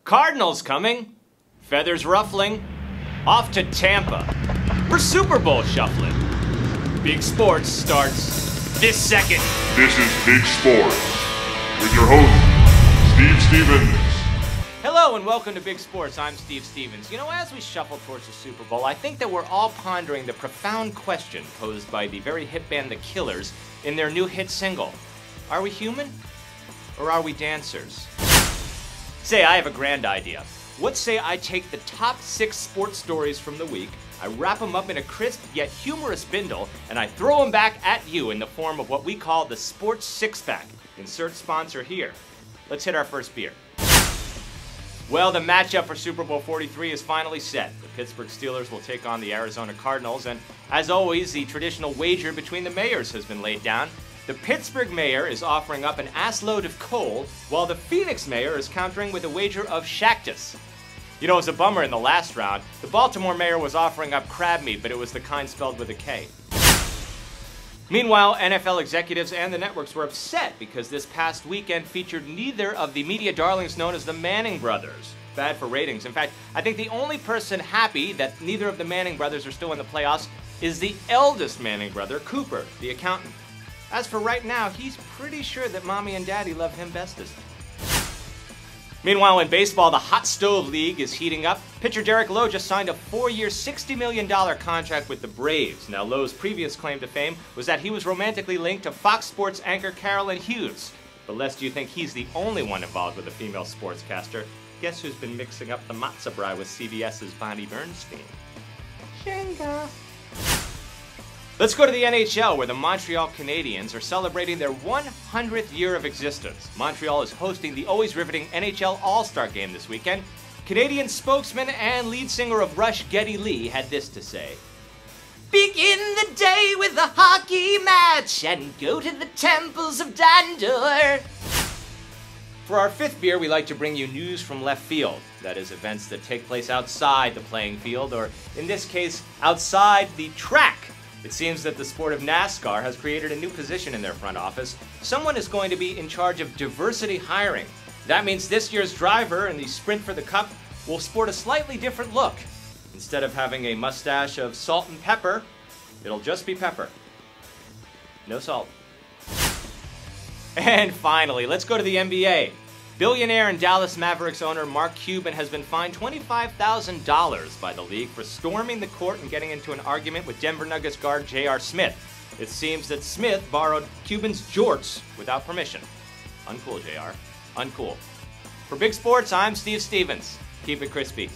Cardinals coming, feathers ruffling, off to Tampa for Super Bowl shuffling. Big Sports starts this second. This is Big Sports with your host, Steve Stevens. Hello and welcome to Big Sports. I'm Steve Stevens. You know, as we shuffle towards the Super Bowl, I think that we're all pondering the profound question posed by the very hit band The Killers in their new hit single. Are we human or are we dancers? Say, I have a grand idea. What say I take the top 6 sports stories from the week, I wrap them up in a crisp yet humorous bindle, and I throw them back at you in the form of what we call the Sports Six-Pack. Insert sponsor here. Let's hit our first beer. Well, the matchup for Super Bowl 43 is finally set. The Pittsburgh Steelers will take on the Arizona Cardinals, and as always, the traditional wager between the mayors has been laid down. The Pittsburgh mayor is offering up an assload of coal, while the Phoenix mayor is countering with a wager of Shactus. You know, it was a bummer in the last round. The Baltimore mayor was offering up crab meat, but it was the kind spelled with a K. Meanwhile, NFL executives and the networks were upset because this past weekend featured neither of the media darlings known as the Manning brothers. Bad for ratings. In fact, I think the only person happy that neither of the Manning brothers are still in the playoffs is the eldest Manning brother, Cooper, the accountant. As for right now, he's pretty sure that mommy and daddy love him bestest. Meanwhile, in baseball, the Hot Stove League is heating up. Pitcher Derek Lowe just signed a 4-year, $60 million contract with the Braves. Now, Lowe's previous claim to fame was that he was romantically linked to Fox Sports anchor Carolyn Hughes. But lest you think he's the only one involved with a female sportscaster, guess who's been mixing up the matzo brie with CBS's Bonnie Bernstein? Shinga. Let's go to the NHL, where the Montreal Canadiens are celebrating their 100th year of existence. Montreal is hosting the always riveting NHL All-Star Game this weekend. Canadian spokesman and lead singer of Rush, Geddy Lee, had this to say. Begin the day with a hockey match and go to the temples of Dandor. For our 5th beer, we like to bring you news from left field. That is, events that take place outside the playing field, or in this case, outside the track. It seems that the sport of NASCAR has created a new position in their front office. Someone is going to be in charge of diversity hiring. That means this year's driver in the Sprint for the Cup will sport a slightly different look. Instead of having a mustache of salt and pepper, it'll just be pepper. No salt. And finally, let's go to the NBA. Billionaire and Dallas Mavericks owner Mark Cuban has been fined $25,000 by the league for storming the court and getting into an argument with Denver Nuggets guard J.R. Smith. It seems that Smith borrowed Cuban's jorts without permission. Uncool, JR. Uncool. For Big Sports, I'm Steve Stevens. Keep it crispy.